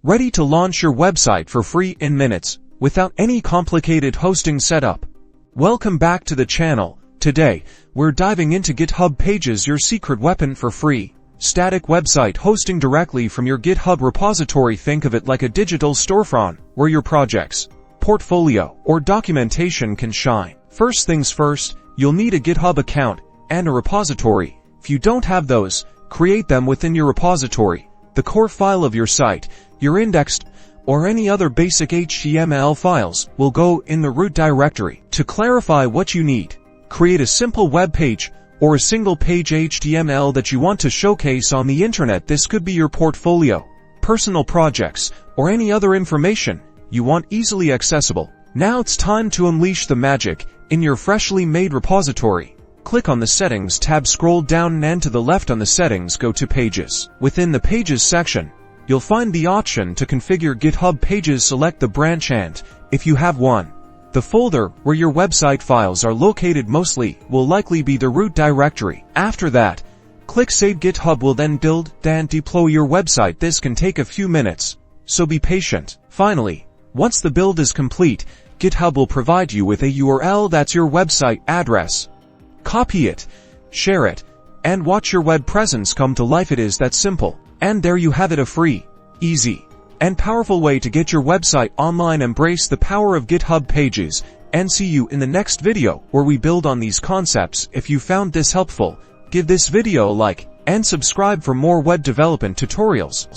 ready to launch your website for free in minutes, without any complicated hosting setup. Welcome back to the channel. Today, we're diving into GitHub Pages, your secret weapon for free static website hosting directly from your GitHub repository. Think of it like a digital storefront, where your projects, portfolio, or documentation can shine. First things first, you'll need a GitHub account and a repository. If you don't have those, create them within your repository. The core file of your site, your indexed, or any other basic HTML files will go in the root directory. To clarify what you need, create a simple web page or a single page HTML that you want to showcase on the internet. This could be your portfolio, personal projects, or any other information you want easily accessible. Now it's time to unleash the magic in your freshly made repository. Click on the Settings tab, scroll down and to the left on the Settings, go to Pages. Within the Pages section, you'll find the option to configure GitHub Pages. Select the branch and, if you have one, the folder where your website files are located mostly will likely be the root directory. After that, click Save. GitHub will then build and deploy your website. This can take a few minutes, so be patient. Finally, once the build is complete, GitHub will provide you with a URL that's your website address. Copy it, share it, and watch your web presence come to life. It is that simple. And there you have it, a free, easy, and powerful way to get your website online. Embrace the power of GitHub Pages, and see you in the next video where we build on these concepts. If you found this helpful, give this video a like and subscribe for more web development tutorials.